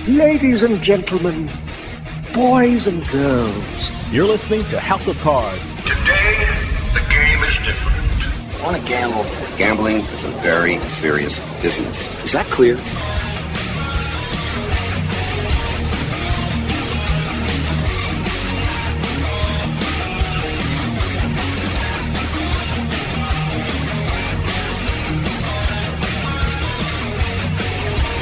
Ladies and gentlemen, boys and girls. You're listening to House of Cards. Today, the game is different. I want to gamble. Gambling is a very serious business. Is that clear?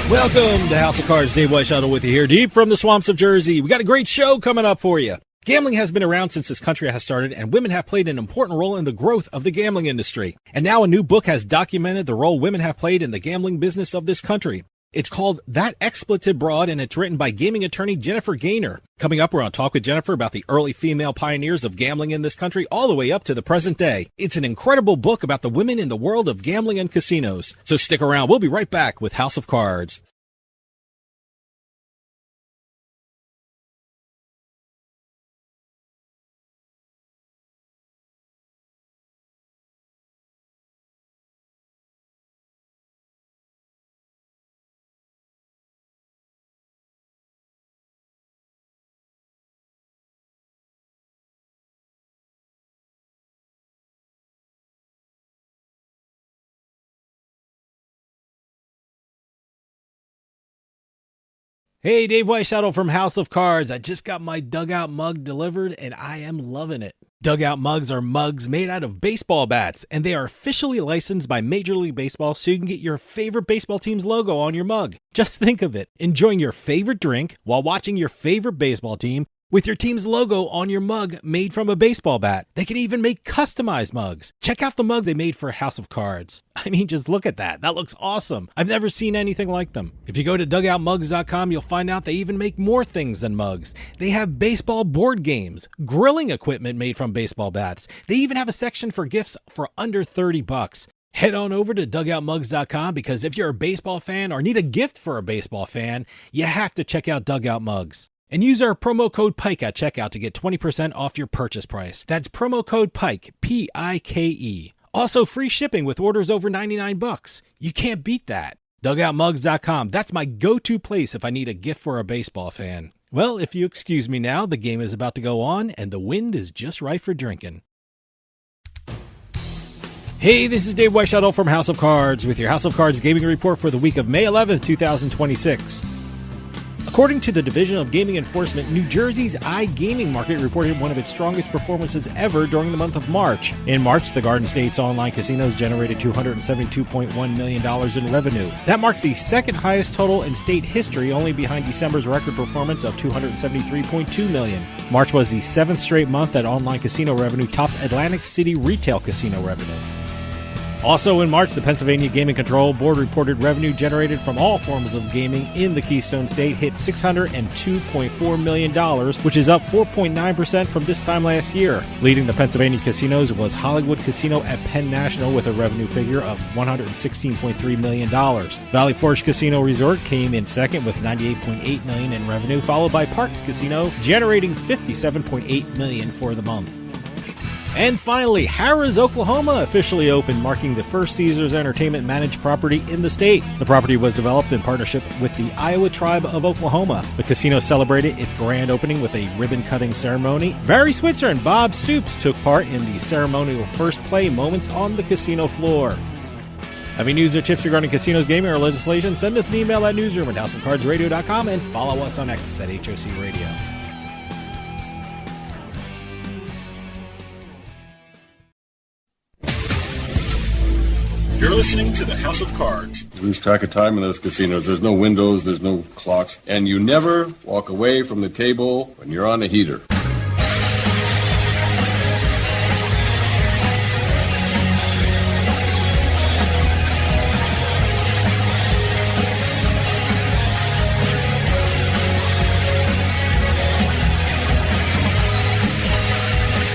Welcome to House of Cards. Dave Weishuttle with you here, deep from the swamps of Jersey. We got a great show coming up for you. Gambling has been around since this country has started, and women have played an important role in the growth of the gambling industry. And now a new book has documented the role women have played in the gambling business of this country. It's called That Expletive Broad, and it's written by gaming attorney Jennifer Gaynor. Coming up, we're on Talk with Jennifer about the early female pioneers of gambling in this country all the way up to the present day. It's an incredible book about the women in the world of gambling and casinos. So stick around. We'll be right back with House of Cards. Hey, Dave Weishuttle from House of Cards. I just got my Dugout mug delivered, and I am loving it. Dugout mugs are mugs made out of baseball bats, and they are officially licensed by Major League Baseball, so you can get your favorite baseball team's logo on your mug. Just think of it, enjoying your favorite drink while watching your favorite baseball team with your team's logo on your mug made from a baseball bat. They can even make customized mugs. Check out the mug they made for House of Cards. I mean, just look at that. That looks awesome. I've never seen anything like them. If you go to dugoutmugs.com, you'll find out they even make more things than mugs. They have baseball board games, grilling equipment made from baseball bats. They even have a section for gifts for under $30. Head on over to dugoutmugs.com, because if you're a baseball fan or need a gift for a baseball fan, you have to check out Dugout Mugs. And use our promo code PIKE at checkout to get 20% off your purchase price. That's promo code PIKE, P-I-K-E. Also, free shipping with orders over $99. You can't beat that. DugoutMugs.com. That's my go-to place if I need a gift for a baseball fan. Well, if you excuse me now, the game is about to go on, and the wind is just right for drinking. Hey, this is Dave Weishuttle from House of Cards with your House of Cards gaming report for the week of May 11th, 2026. According to the Division of Gaming Enforcement, New Jersey's iGaming market reported one of its strongest performances ever during the month of March. In March, the Garden State's online casinos generated $272.1 million in revenue. That marks the second highest total in state history, only behind December's record performance of $273.2 million. March was the seventh straight month that online casino revenue topped Atlantic City retail casino revenue. Also in March, the Pennsylvania Gaming Control Board reported revenue generated from all forms of gaming in the Keystone State hit $602.4 million, which is up 4.9% from this time last year. Leading the Pennsylvania casinos was Hollywood Casino at Penn National with a revenue figure of $116.3 million. Valley Forge Casino Resort came in second with $98.8 million in revenue, followed by Parks Casino, generating $57.8 million for the month. And finally, Harrah's, Oklahoma officially opened, marking the first Caesars Entertainment managed property in the state. The property was developed in partnership with the Iowa Tribe of Oklahoma. The casino celebrated its grand opening with a ribbon-cutting ceremony. Barry Switzer and Bob Stoops took part in the ceremonial first play moments on the casino floor. Having news or tips regarding casinos, gaming, or legislation, send us an email at newsroom@houseofcardsradio.com and follow us on X at HOC Radio. You're listening to the House of Cards. Lose track of time in those casinos. There's no windows, there's no clocks, and you never walk away from the table when you're on a heater.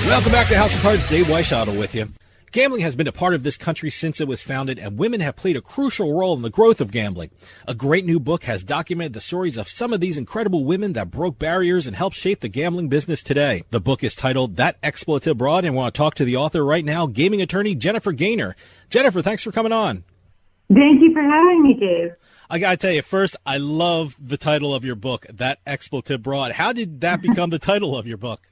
Welcome back to House of Cards. Dave Weishuttle with you. Gambling has been a part of this country since it was founded, and women have played a crucial role in the growth of gambling. A great new book has documented the stories of some of these incredible women that broke barriers and helped shape the gambling business today. The book is titled That Expletive Broad, and I want to talk to the author right now, gaming attorney Jennifer Gaynor. Jennifer, thanks for coming on. Thank you for having me, Dave. I got to tell you, first, I love the title of your book, That Expletive Broad. How did that become the title of your book?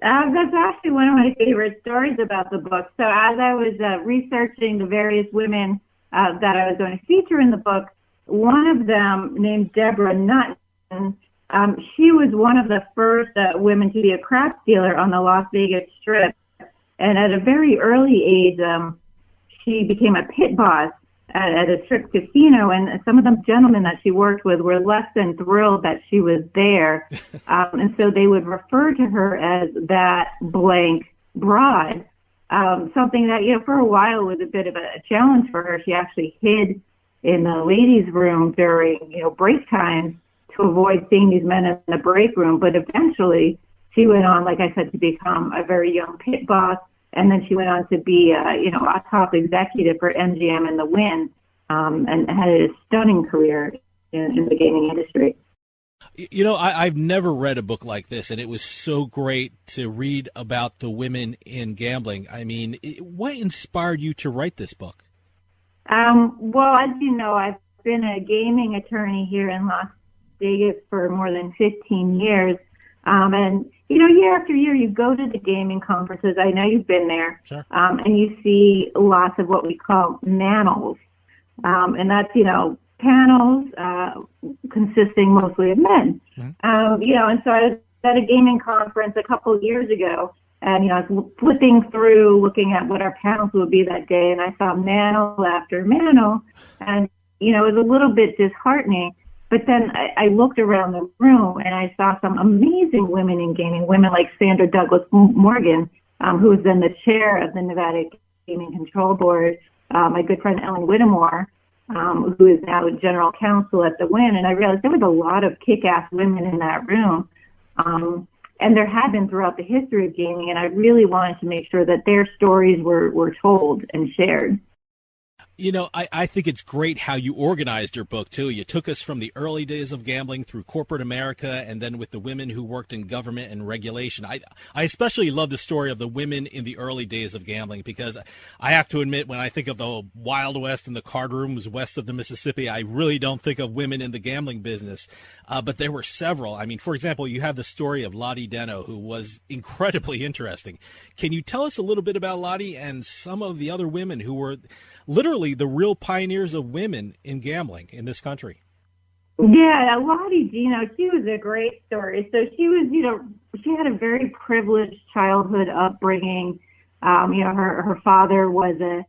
That's actually one of my favorite stories about the book. So as I was researching the various women that I was going to feature in the book, one of them, named Deborah Nutton, she was one of the first women to be a craps dealer on the Las Vegas Strip. And at a very early age, she became a pit boss at a strip casino, and some of the gentlemen that she worked with were less than thrilled that she was there. And so they would refer to her as that blank broad, something that, for a while was a bit of a challenge for her. She actually hid in the ladies' room during, break times to avoid seeing these men in the break room. But eventually she went on, like I said, to become a very young pit boss. And then she went on to be, a top executive for MGM and the Wynn, and had a stunning career in the gaming industry. I've never read a book like this, and it was so great to read about the women in gambling. I mean, what inspired you to write this book? Well, as you know, I've been a gaming attorney here in Las Vegas for more than 15 years. And, year after year, you go to the gaming conferences. I know you've been there. Sure. And you see lots of what we call manels. And that's, panels consisting mostly of men. Mm-hmm. And so I was at a gaming conference a couple of years ago, and, I was flipping through, looking at what our panels would be that day, and I saw manel after manel, and, it was a little bit disheartening. But then I looked around the room and I saw some amazing women in gaming, women like Sandra Douglas Morgan, who was then the chair of the Nevada Gaming Control Board, my good friend Ellen Whittemore, who is now general counsel at the Wynn. And I realized there was a lot of kick-ass women in that room. And there had been throughout the history of gaming, and I really wanted to make sure that their stories were told and shared. I think it's great how you organized your book, too. You took us from the early days of gambling through corporate America and then with the women who worked in government and regulation. I especially love the story of the women in the early days of gambling because I have to admit, when I think of the Wild West and the card rooms west of the Mississippi, I really don't think of women in the gambling business. But there were several. I mean, for example, you have the story of Lottie Deno, who was incredibly interesting. Can you tell us a little bit about Lottie and some of the other women who were literally the real pioneers of women in gambling in this country? Yeah, Lottie Deno, she was a great story. So she was, she had a very privileged childhood upbringing. Her father was a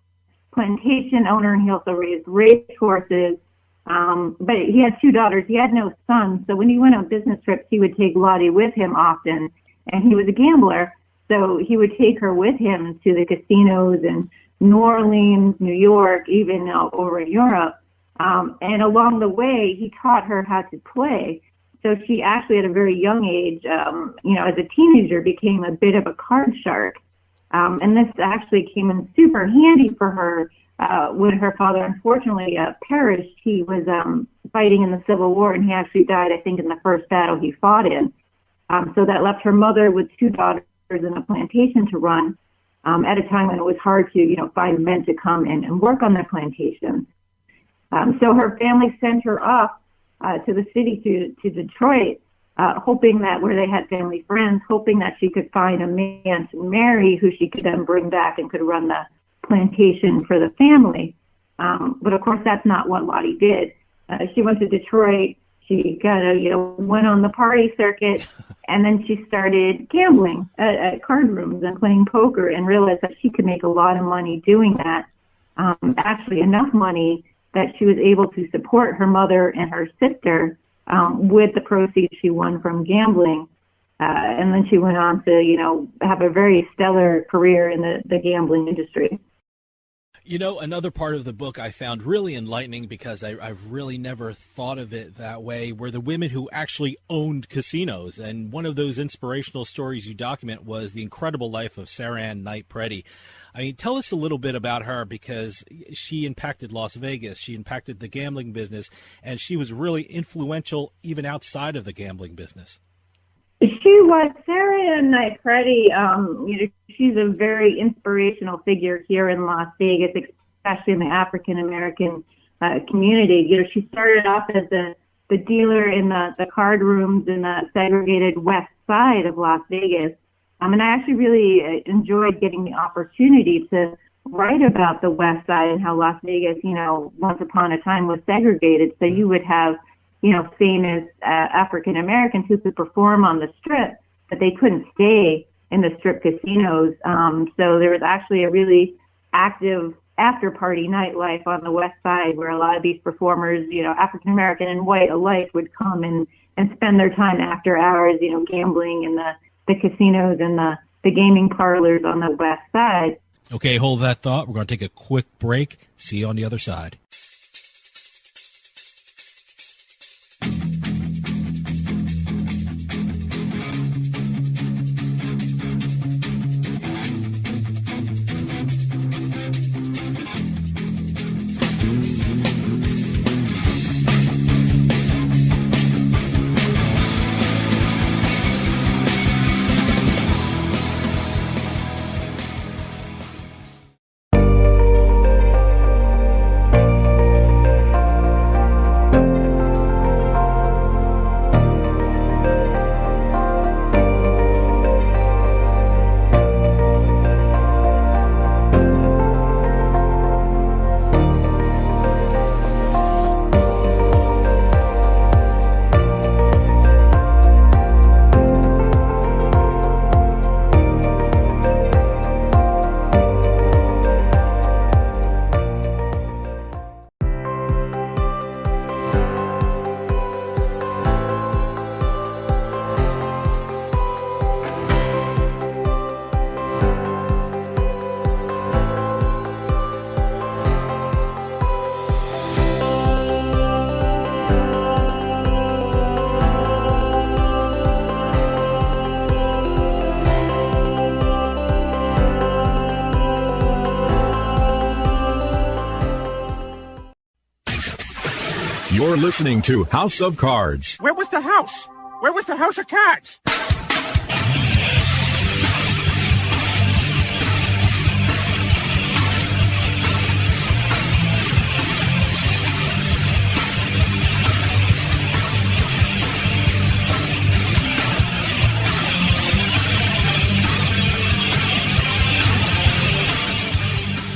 plantation owner, and he also raised race horses. But he had two daughters. He had no sons. So when he went on business trips, he would take Lottie with him often. And he was a gambler. So he would take her with him to the casinos in New Orleans, New York, even over in Europe. And along the way, he taught her how to play. So she actually, at a very young age, as a teenager, became a bit of a card shark. And this actually came in super handy for her when her father, unfortunately, perished. He was fighting in the Civil War, and he actually died, I think, in the first battle he fought in. So that left her mother with two daughters and a plantation to run at a time when it was hard to, find men to come and work on their plantation. So her family sent her off to the city, to Detroit, hoping that where they had family friends, hoping that she could find a man to marry who she could then bring back and could run the plantation for the family. But of course, that's not what Lottie did. She went to Detroit. She went on the party circuit, and then she started gambling at card rooms and playing poker, and realized that she could make a lot of money doing that. Actually, enough money that she was able to support her mother and her sister with the proceeds she won from gambling. And then she went on to, have a very stellar career in the gambling industry. Another part of the book I found really enlightening, because I've really never thought of it that way, were the women who actually owned casinos. And one of those inspirational stories you document was the incredible life of Saran Knight Preddy. I mean, tell us a little bit about her, because she impacted Las Vegas, she impacted the gambling business, and she was really influential even outside of the gambling business. She was. Saran Knight Preddy, she's a very inspirational figure here in Las Vegas, especially in the African-American community. You know, she started off as the dealer in the card rooms in the segregated west side of Las Vegas. And I actually really enjoyed getting the opportunity to write about the west side and how Las Vegas, you know, once upon a time was segregated. So you would have, you know, famous African Americans who could perform on the strip, but they couldn't stay in the strip casinos. So there was actually a really active after-party nightlife on the west side where a lot of these performers, you know, African American and white alike, would come and spend their time after hours, you know, gambling in the casinos and the gaming parlors on the west side. Okay, hold that thought. We're going to take a quick break. See you on the other side. You're listening to House of Cards. Where was the house? Where was the House of Cards?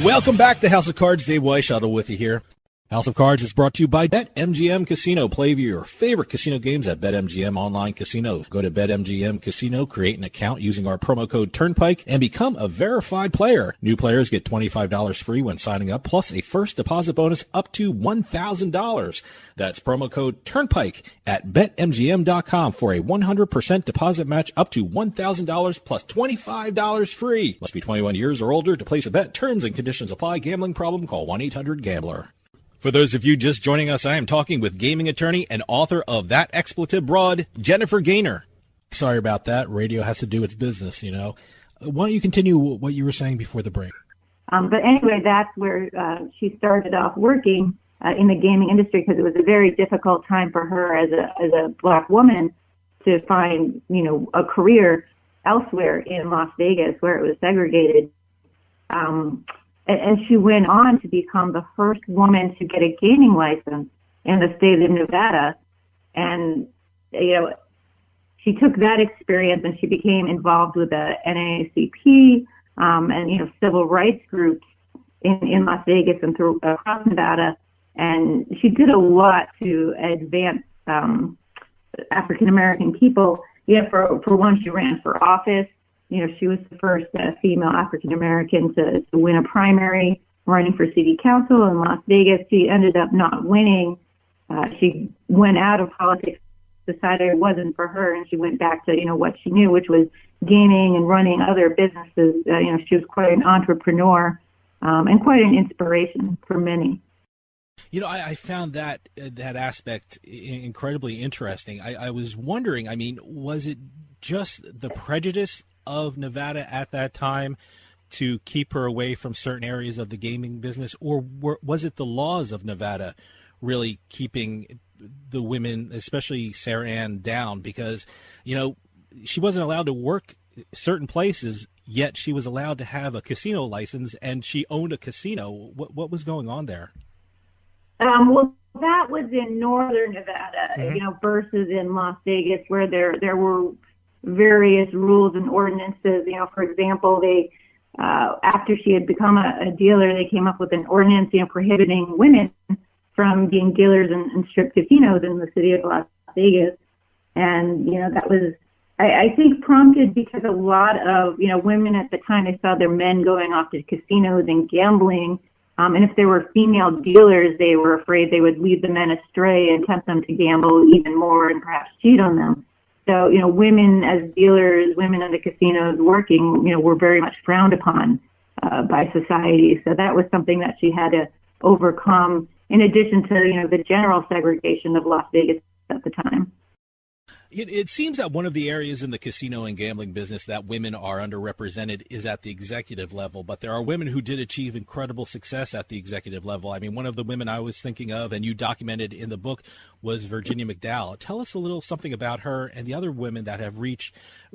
Welcome back to House of Cards. Dave Weishuttle with you here. House of Cards is brought to you by BetMGM Casino. Play your favorite casino games at BetMGM Online Casino. Go to BetMGM Casino, create an account using our promo code Turnpike, and become a verified player. New players get $25 free when signing up, plus a first deposit bonus up to $1,000. That's promo code Turnpike at BetMGM.com for a 100% deposit match up to $1,000 plus $25 free. Must be 21 years or older to place a bet. Terms and conditions apply. Gambling problem? Call 1-800-GAMBLER. For those of you just joining us, I am talking with gaming attorney and author of That Expletive Broad, Jennifer Gaynor. Sorry about that. Radio has to do its business, you know. Why don't you continue what you were saying before the break? But anyway, that's where she started off working in the gaming industry, because it was a very difficult time for her as a black woman to find, you know, a career elsewhere in Las Vegas where it was segregated. And she went on to become the first woman to get a gaming license in the state of Nevada. And, you know, she took that experience and she became involved with the NAACP and, you know, civil rights groups in Las Vegas and across Nevada. And she did a lot to advance African-American people. Yeah, for one, she ran for office. You know, she was the first female African-American to win a primary running for city council in Las Vegas. She ended up not winning. She went out of politics, decided it wasn't for her, and she went back to, you know, what she knew, which was gaming and running other businesses. You know, she was quite an entrepreneur and quite an inspiration for many. You know, I found that aspect incredibly interesting. I was wondering, I mean, was it just the prejudice of Nevada at that time to keep her away from certain areas of the gaming business, or was it the laws of Nevada really keeping the women, especially Sarah Ann, down? Because, you know, she wasn't allowed to work certain places, yet she was allowed to have a casino license, and she owned a casino. What was going on there? Well, that was in northern Nevada, versus in Las Vegas, where there were various rules and ordinances. For example, they after she had become a dealer, they came up with an ordinance, prohibiting women from being dealers in strip casinos in the city of Las Vegas. And, that was, I think, prompted because a lot of, women at the time, they saw their men going off to casinos and gambling. And if there were female dealers, they were afraid they would lead the men astray and tempt them to gamble even more and perhaps cheat on them. So, women as dealers, women in the casinos working, were very much frowned upon by society. So that was something that she had to overcome, in addition to, the general segregation of Las Vegas at the time. It seems that one of the areas in the casino and gambling business that women are underrepresented is at the executive level, but there are women who did achieve incredible success at the executive level. I mean, one of the women I was thinking of, and you documented in the book, was Virginia McDowell. Tell us a little something about her and the other women that have reached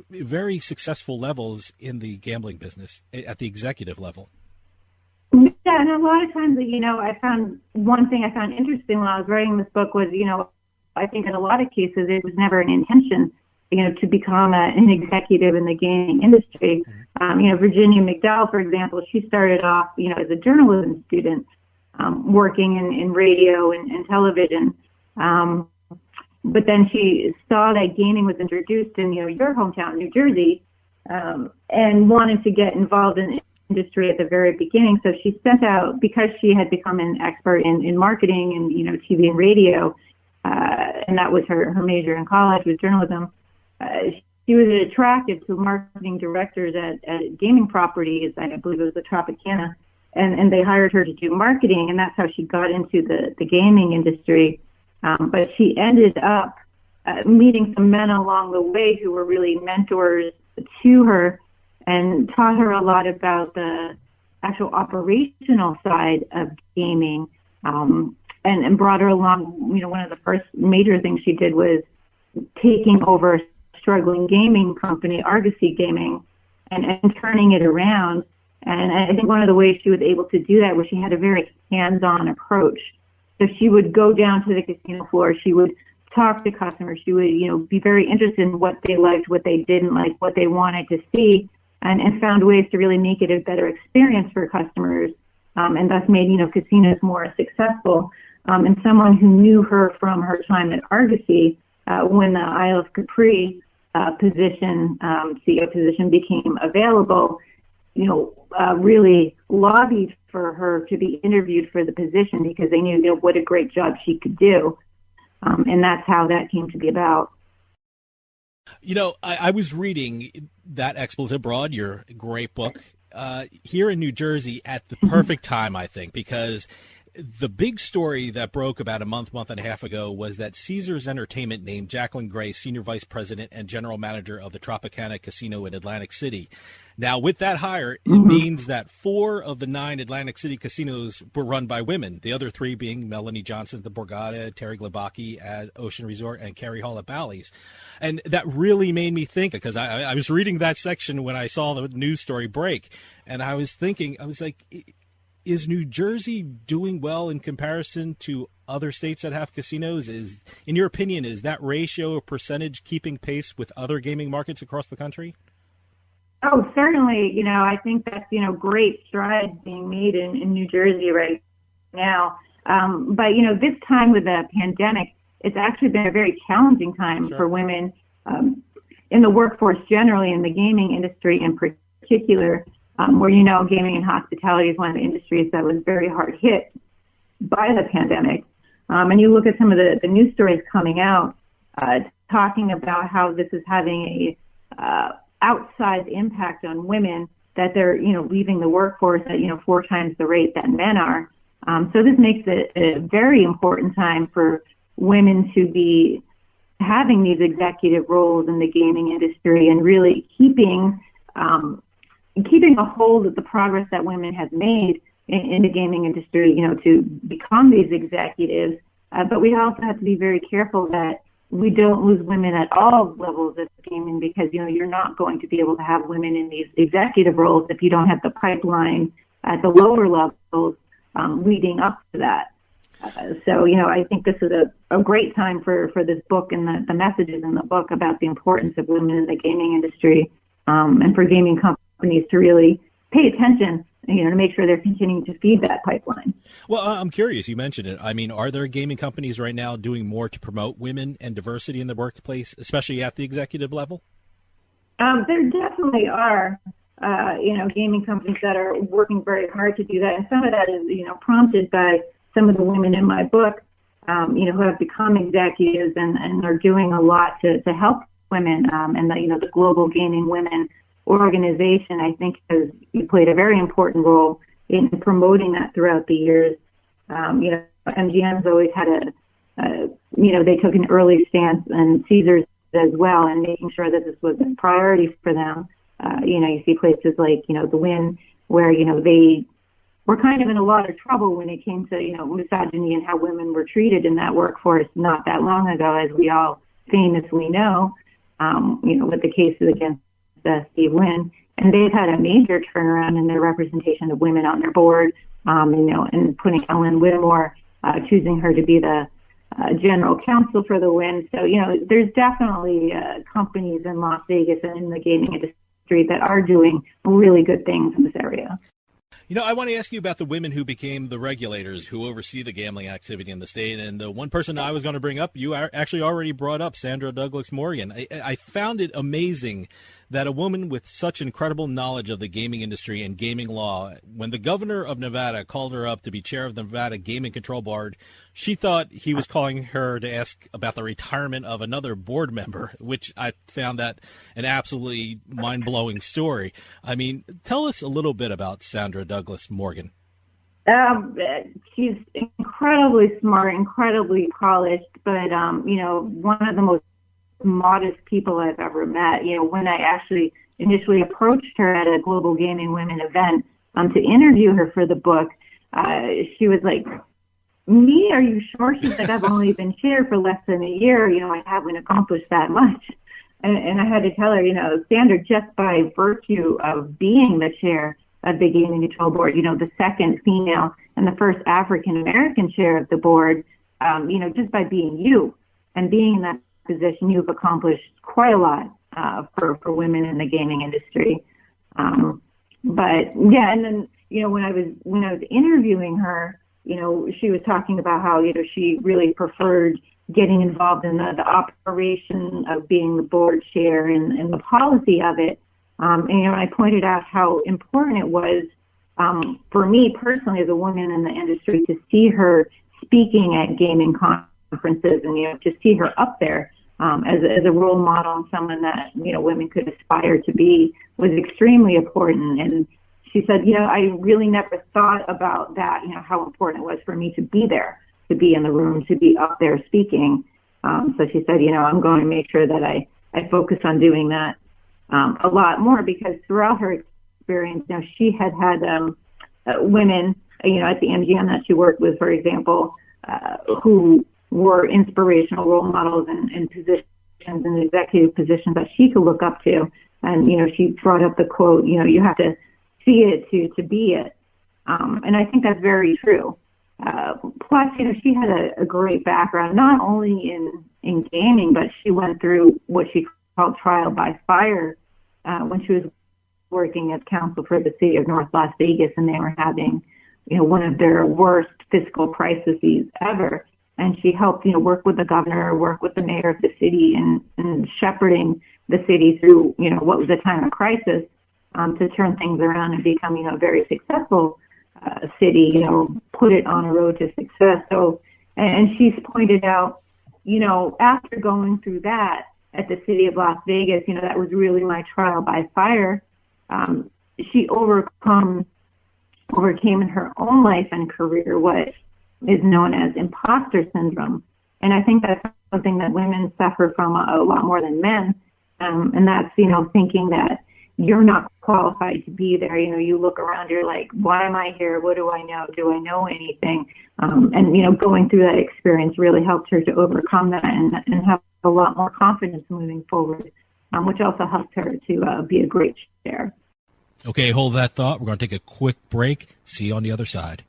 very successful levels in the gambling business at the executive level. Yeah, and a lot of times, I found one thing I found interesting when I was writing this book was, I think in a lot of cases it was never an intention, to become an executive in the gaming industry. Virginia McDowell, for example, she started off, as a journalism student, working in radio and television. But then she saw that gaming was introduced in, your hometown, New Jersey, and wanted to get involved in the industry at the very beginning. So she sent out, because she had become an expert in marketing and, TV and radio, and that was her major in college, was journalism. She was attracted to marketing directors at gaming properties. I believe it was the Tropicana, and they hired her to do marketing, and that's how she got into the gaming industry. But she ended up meeting some men along the way who were really mentors to her and taught her a lot about the actual operational side of gaming. And brought her along. One of the first major things she did was taking over a struggling gaming company, Argosy Gaming, and turning it around. And I think one of the ways she was able to do that was she had a very hands-on approach. So she would go down to the casino floor. She would talk to customers. She would, be very interested in what they liked, what they didn't like, what they wanted to see, and found ways to really make it a better experience for customers, and thus made, casinos more successful. And someone who knew her from her time at Argosy, when the Isle of Capri CEO position became available, really lobbied for her to be interviewed for the position because they knew what a great job she could do. And that's how that came to be about. I was reading That Expletive Abroad, your great book, here in New Jersey at the perfect time, I think, because the big story that broke about a month and a half ago was that Caesars Entertainment named Jacqueline Gray Senior Vice President and General Manager of the Tropicana Casino in Atlantic City. Now, with that hire, it means that 4 of the 9 Atlantic City casinos were run by women, the other 3 being Melanie Johnson at the Borgata, Terry Glabaki at Ocean Resort, and Carrie Hall at Bally's. And that really made me think, because I was reading that section when I saw the news story break, and I was thinking, I was like, is New Jersey doing well in comparison to other states that have casinos? In your opinion, is that ratio or percentage keeping pace with other gaming markets across the country? Oh, certainly. I think that's, great strides being made in New Jersey right now. But, this time with the pandemic, it's actually been a very challenging time for women in the workforce generally, in the gaming industry in particular. Where, gaming and hospitality is one of the industries that was very hard hit by the pandemic. And you look at some of the news stories coming out, talking about how this is having a outsized impact on women, that they're, leaving the workforce at, 4 times the rate that men are. So this makes it a very important time for women to be having these executive roles in the gaming industry and really keeping a hold of the progress that women have made in the gaming industry, to become these executives. But we also have to be very careful that we don't lose women at all levels of gaming, because, you're not going to be able to have women in these executive roles if you don't have the pipeline at the lower levels leading up to that. So, I think this is a great time for this book and the messages in the book about the importance of women in the gaming industry, and for gaming companies to really pay attention, to make sure they're continuing to feed that pipeline. Well, I'm curious. You mentioned it. I mean, are there gaming companies right now doing more to promote women and diversity in the workplace, especially at the executive level? There definitely are, gaming companies that are working very hard to do that. And some of that is, prompted by some of the women in my book, who have become executives and are doing a lot to help women. And the Global Gaming Women organization, I think, has played a very important role in promoting that throughout the years. MGM's always had they took an early stance, and Caesars as well, and making sure that this was a priority for them. You see places like, the Wynn, where, they were kind of in a lot of trouble when it came to, misogyny and how women were treated in that workforce not that long ago, as we all famously know, with the cases against Steve Wynn. And they've had a major turnaround in their representation of women on their board, and putting Ellen Whittemore, choosing her to be the general counsel for the Wynn. So, there's definitely companies in Las Vegas and in the gaming industry that are doing really good things in this area. I want to ask you about the women who became the regulators who oversee the gambling activity in the state. And the one person I was going to bring up, you actually already brought up, Sandra Douglas Morgan. I found it amazing that a woman with such incredible knowledge of the gaming industry and gaming law, when the governor of Nevada called her up to be chair of the Nevada Gaming Control Board, she thought he was calling her to ask about the retirement of another board member, which I found that an absolutely mind-blowing story. I mean, tell us a little bit about Sandra Douglas Morgan. She's incredibly smart, incredibly polished, but, one of the most modest people I've ever met. When I actually initially approached her at a Global Gaming Women event to interview her for the book, she was like, "Me? Are you sure?" She's like, "I've only been chair for less than a year. I haven't accomplished that much." And I had to tell her, Sandra, just by virtue of being the chair of the Gaming Control Board, the second female and the first African-American chair of the board, just by being you and being in that position, you've accomplished quite a lot for women in the gaming industry. But yeah, and then when I was interviewing her, she was talking about how she really preferred getting involved in the operation of being the board chair and the policy of it. And I pointed out how important it was for me personally as a woman in the industry to see her speaking at gaming conferences and to see her up there as a role model and someone that women could aspire to be was extremely important. And she said, I really never thought about that, how important it was for me to be there, to be in the room, to be up there speaking. So she said, I'm going to make sure that I focus on doing that a lot more, because throughout her experience, she had women, at the MGM that she worked with, for example, who were inspirational role models and positions and executive positions that she could look up to. And, she brought up the quote, you have to see it to be it. And I think that's very true. Plus, she had a great background, not only in gaming, but she went through what she called trial by fire when she was working as counsel for the city of North Las Vegas, and they were having, one of their worst fiscal crises ever. And she helped, work with the governor, work with the mayor of the city, and shepherding the city through, what was a time of crisis, to turn things around and become, a very successful city, put it on a road to success. So, and she's pointed out, after going through that at the city of Las Vegas, that was really my trial by fire. She overcame in her own life and career what is known as imposter syndrome. And I think that's something that women suffer from a lot more than men. And that's, thinking that you're not qualified to be there. You look around, you're like, why am I here? What do I know? Do I know anything? And, going through that experience really helped her to overcome that and have a lot more confidence moving forward, which also helped her to be a great chair. Okay, hold that thought. We're going to take a quick break. See you on the other side.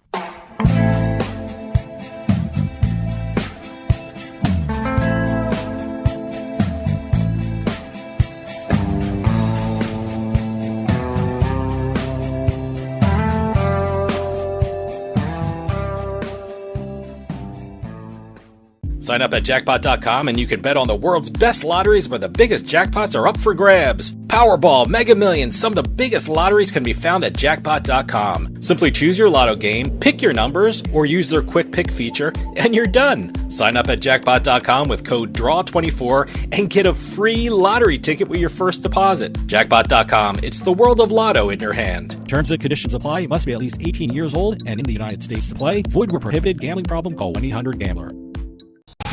Sign up at jackpot.com and you can bet on the world's best lotteries where the biggest jackpots are up for grabs. Powerball, Mega Millions, some of the biggest lotteries can be found at jackpot.com. Simply choose your lotto game, pick your numbers, or use their quick pick feature, and you're done. Sign up at jackpot.com with code DRAW24 and get a free lottery ticket with your first deposit. Jackpot.com, it's the world of lotto in your hand. Terms and conditions apply. You must be at least 18 years old and in the United States to play. Void where prohibited. Gambling problem? Call 1-800-GAMBLER.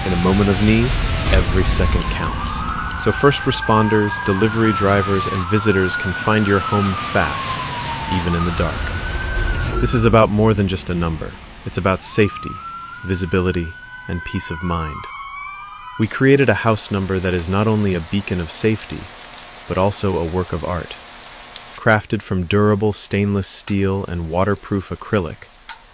In a moment of need, every second counts. So first responders, delivery drivers, and visitors can find your home fast, even in the dark. This is about more than just a number. It's about safety, visibility, and peace of mind. We created a house number that is not only a beacon of safety, but also a work of art. Crafted from durable stainless steel and waterproof acrylic,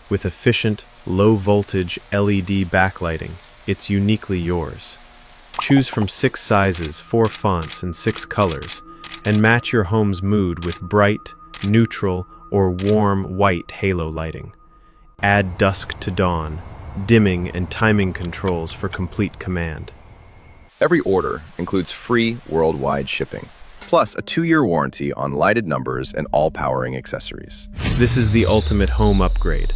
with efficient, low-voltage LED backlighting, it's uniquely yours. Choose from 6 sizes, 4 fonts, and 6 colors, and match your home's mood with bright, neutral, or warm white halo lighting. Add dusk to dawn, dimming and timing controls for complete command. Every order includes free worldwide shipping, plus a 2-year warranty on lighted numbers and all powering accessories. This is the ultimate home upgrade.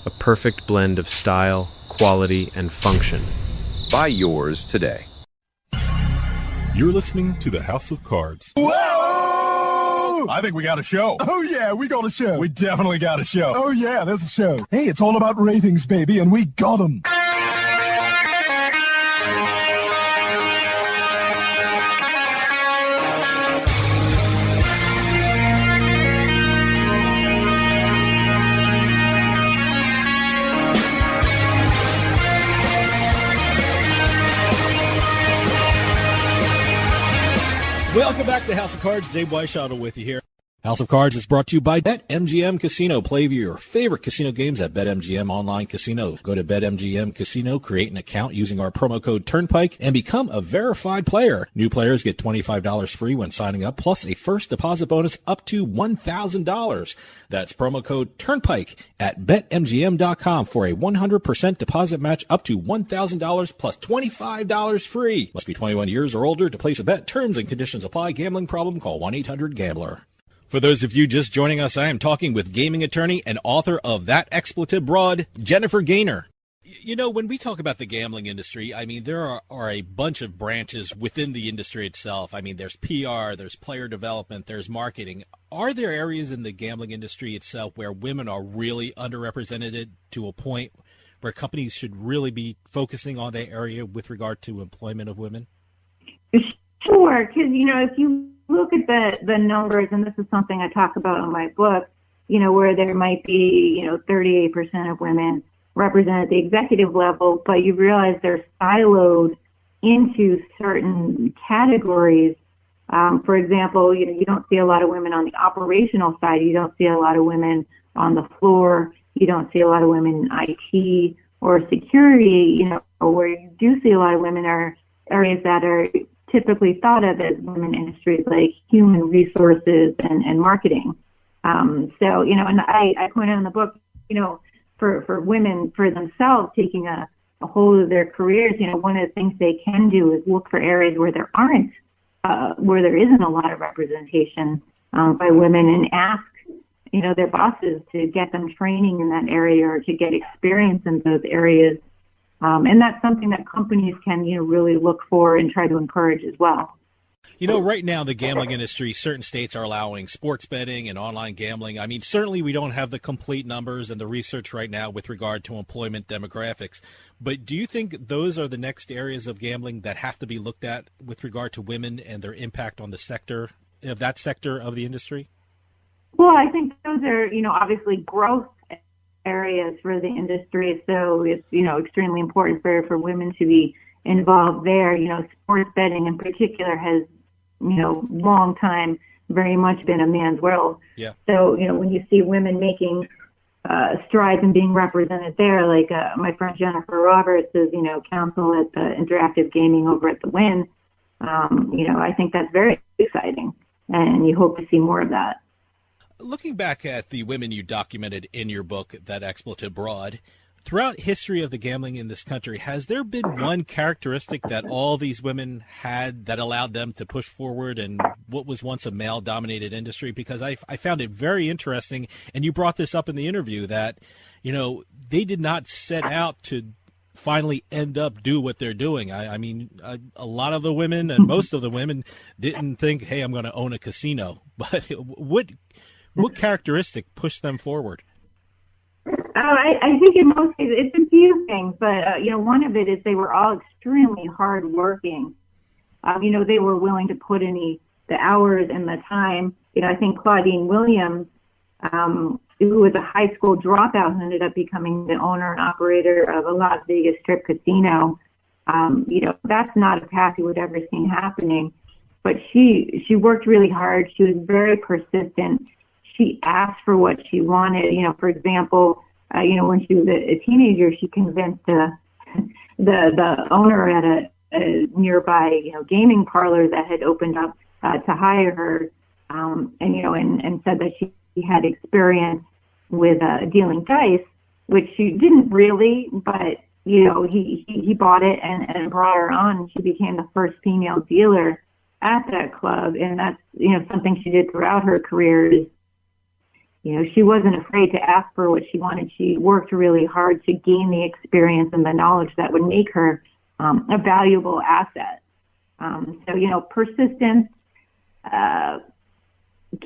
A perfect blend of style, quality, and function. Buy yours today. You're listening to the House of Cards. Whoa! I think we got a show. Oh, yeah, we got a show. We definitely got a show. Oh, yeah, there's a show. Hey, it's all about ratings, baby, and we got them. Welcome back to House of Cards. Dave Weishottle with you here. House of Cards is brought to you by BetMGM Casino. Play your favorite casino games at BetMGM Online Casino. Go to BetMGM Casino, create an account using our promo code Turnpike, and become a verified player. New players get $25 free when signing up, plus a first deposit bonus up to $1,000. That's promo code Turnpike at BetMGM.com for a 100% deposit match up to $1,000 plus $25 free. Must be 21 years or older to place a bet. Terms and conditions apply. Gambling problem? Call 1-800-GAMBLER. For those of you just joining us, I am talking with gaming attorney and author of That Expletive Broad, Jennifer Gaynor. You know, when we talk about the gambling industry, I mean, there are a bunch of branches within the industry itself. I mean, there's PR, there's player development, there's marketing. Are there areas in the gambling industry itself where women are really underrepresented to a point where companies should really be focusing on that area with regard to employment of women? Sure, because, you know, if you look at the numbers, and this is something I talk about in my book, you know, where there might be, 38% of women represented at the executive level, but you realize they're siloed into certain categories. For example, you don't see a lot of women on the operational side. You don't see a lot of women on the floor. You don't see a lot of women in IT or security, where you do see a lot of women are areas that are typically thought of as women industries like human resources and marketing. And I point out in the book, for women, for themselves, taking a hold of their careers, one of the things they can do is look for areas where there isn't a lot of representation by women, and ask, their bosses to get them training in that area or to get experience in those areas. And that's something that companies can, really look for and try to encourage as well. Right now, the gambling industry, certain states are allowing sports betting and online gambling. I mean, certainly we don't have the complete numbers and the research right now with regard to employment demographics. But do you think those are the next areas of gambling that have to be looked at with regard to women and their impact on the sector, of that sector of the industry? Well, I think those are, obviously growth areas for the industry. So it's, extremely important for women to be involved there. Sports betting in particular has, long time very much been a man's world. Yeah. So, when you see women making strides and being represented there, like my friend Jennifer Roberts is, counsel at the Interactive Gaming over at the Wynn, I think that's very exciting, and you hope to see more of that. Looking back at the women you documented in your book, That Expletive Broad, Throughout history of the gambling in this country, has there been one characteristic that all these women had that allowed them to push forward in what was once a male-dominated industry? Because I found it very interesting, and you brought this up in the interview, that, you know, they did not set out to finally end up do what they're doing. I mean, a lot of the women and most of the women didn't think, hey, I'm going to own a casino. But what characteristic pushed them forward? I think in most cases it's a few things, but you know, one of it is they were all extremely hardworking. You know, they were willing to put in the hours and the time. You know, I think Claudine Williams, who was a high school dropout and ended up becoming the owner and operator of a Las Vegas Strip casino. You know, that's not a path you would ever see happening. But she worked really hard. She was very persistent. She asked for what she wanted. You know, for example, you know, when she was a teenager, she convinced the owner at a nearby, you know, gaming parlor that had opened up to hire her, and you know, and said that she had experience with dealing dice, which she didn't really, but you know, he bought it and brought her on, and she became the first female dealer at that club. And that's, you know, something she did throughout her career. Is, you know, she wasn't afraid to ask for what she wanted. She worked really hard to gain the experience and the knowledge that would make her a valuable asset. So, you know, persistence,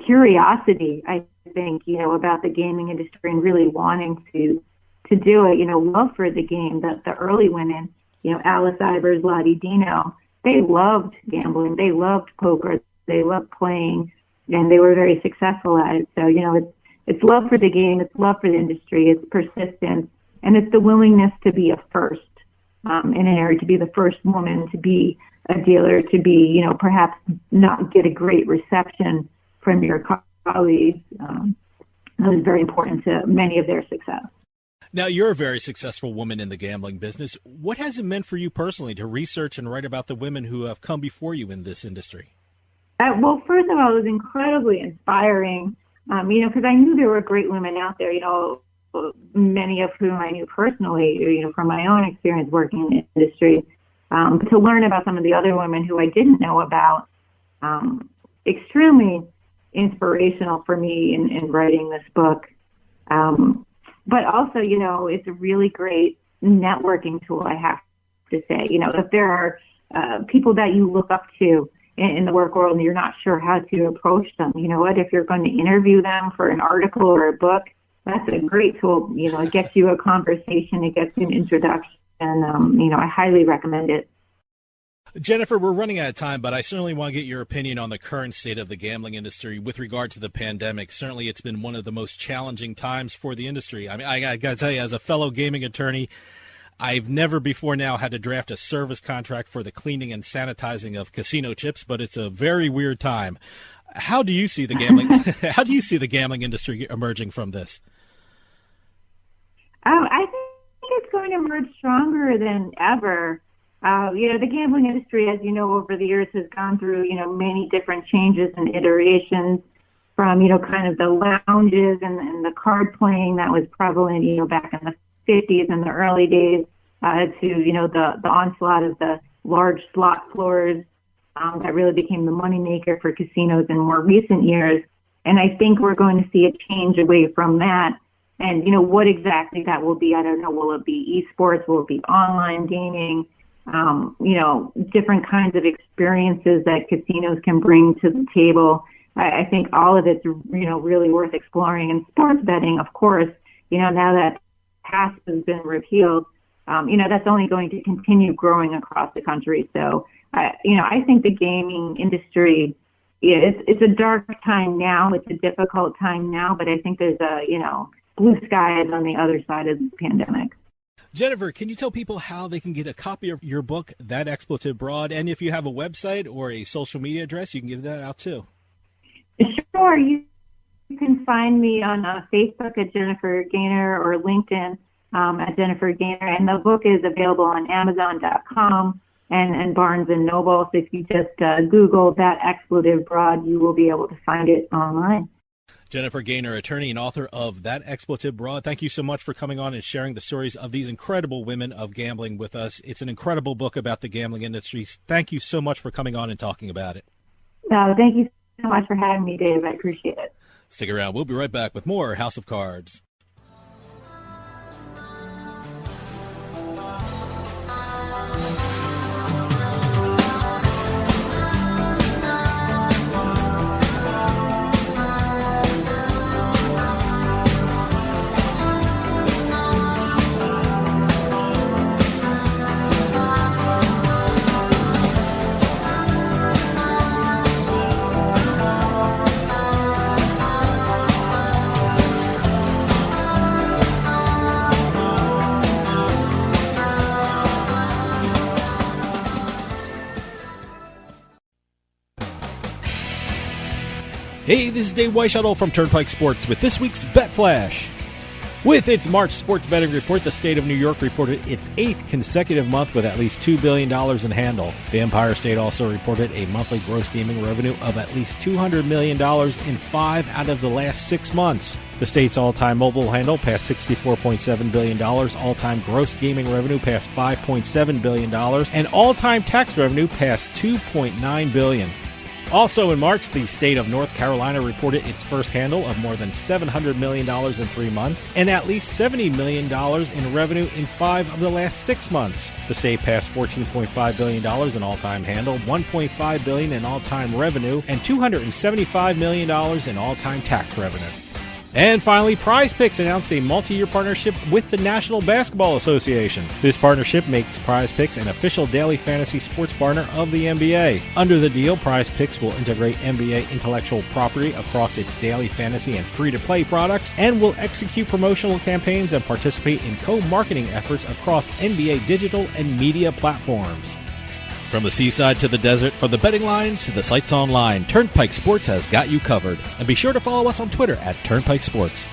curiosity, I think, you know, about the gaming industry and really wanting to do it, you know, love for the game. The early women, you know, Alice Ivers, Lottie Dino, they loved gambling. They loved poker. They loved playing, and they were very successful at it. So, you know, it's love for the game. It's love for the industry. It's persistence, and it's the willingness to be a first in an area, to be the first woman to be a dealer, to be, you know, perhaps not get a great reception from your colleagues. That was very important to many of their success. Now, you're a very successful woman in the gambling business. What has it meant for you personally to research and write about the women who have come before you in this industry? Well, first of all, it was incredibly inspiring, you know, because I knew there were great women out there, you know, many of whom I knew personally, you know, from my own experience working in the industry. But to learn about some of the other women who I didn't know about, extremely inspirational for me in writing this book. But also, you know, it's a really great networking tool, I have to say. You know, if there are people that you look up to in the work world and you're not sure how to approach them, you know what, if you're going to interview them for an article or a book, that's a great tool. You know, it gets you a conversation, it gets you an introduction, and, you know, I highly recommend it. Jennifer, we're running out of time, but I certainly want to get your opinion on the current state of the gambling industry with regard to the pandemic. Certainly, it's been one of the most challenging times for the industry. I mean, I got to tell you, as a fellow gaming attorney, I've never before now had to draft a service contract for the cleaning and sanitizing of casino chips, but it's a very weird time. How do you see the gambling? How do you see the gambling industry emerging from this? I think it's going to emerge stronger than ever. You know, the gambling industry, as you know, over the years has gone through, you know, many different changes and iterations, from, you know, kind of the lounges and the card playing that was prevalent, you know, back in the 50s and the early days, to, you know, the onslaught of the large slot floors that really became the moneymaker for casinos in more recent years. And I think we're going to see a change away from that. And, you know, what exactly that will be, I don't know. Will it be esports? Will it be online gaming? You know, different kinds of experiences that casinos can bring to the table. I think all of it's, you know, really worth exploring. And sports betting, of course, you know, now that PASS has been repealed, you know, that's only going to continue growing across the country. So, you know, I think the gaming industry, yeah, it's a dark time now. It's a difficult time now, but I think there's a, you know, blue skies on the other side of the pandemic. Jennifer, can you tell people how they can get a copy of your book, That Expletive Broad? And if you have a website or a social media address, you can give that out too. Sure. You can find me on Facebook at Jennifer Gaynor or LinkedIn at Jennifer Gaynor. And the book is available on Amazon.com and Barnes & Noble. So if you just Google That Expletive Broad, you will be able to find it online. Jennifer Gaynor, attorney and author of That Expletive Broad. Thank you so much for coming on and sharing the stories of these incredible women of gambling with us. It's an incredible book about the gambling industry. Thank you so much for coming on and talking about it. Thank you so much for having me, Dave. I appreciate it. Stick around. We'll be right back with more House of Cards. Hey, this is Dave Weishuttle from Turnpike Sports with this week's Bet Flash. With its March sports betting report, the state of New York reported its 8th consecutive month with at least $2 billion in handle. The Empire State also reported a monthly gross gaming revenue of at least $200 million in 5 out of the last 6 months. The state's all-time mobile handle passed $64.7 billion, all-time gross gaming revenue passed $5.7 billion, and all-time tax revenue passed $2.9 billion. Also in March, the state of North Carolina reported its first handle of more than $700 million in 3 months and at least $70 million in revenue in 5 of the last 6 months. The state passed $14.5 billion in all-time handle, $1.5 billion in all-time revenue, and $275 million in all-time tax revenue. And finally, Prize Picks announced a multi-year partnership with the National Basketball Association. This partnership makes Prize Picks an official daily fantasy sports partner of the NBA. Under the deal, Prize Picks will integrate NBA intellectual property across its daily fantasy and free-to-play products and will execute promotional campaigns and participate in co-marketing efforts across NBA digital and media platforms. From the seaside to the desert, from the betting lines to the sites online, Turnpike Sports has got you covered. And be sure to follow us on Twitter at Turnpike Sports.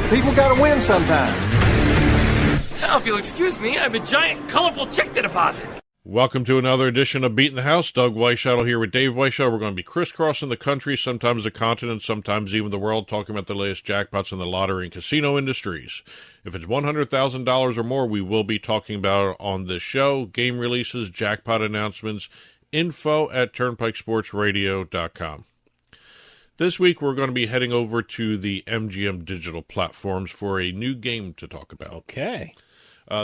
People gotta win sometime. Now, if you'll excuse me, I have a giant, colorful check to deposit. Welcome to another edition of Beating the House. Doug Weishuttle here with Dave Weishuttle. We're going to be crisscrossing the country, sometimes the continent, sometimes even the world, talking about the latest jackpots in the lottery and casino industries. If it's $100,000 or more, we will be talking about it on this show. Game releases, jackpot announcements, info at turnpikesportsradio.com. This week, we're going to be heading over to the MGM digital platforms for a new game to talk about. Okay.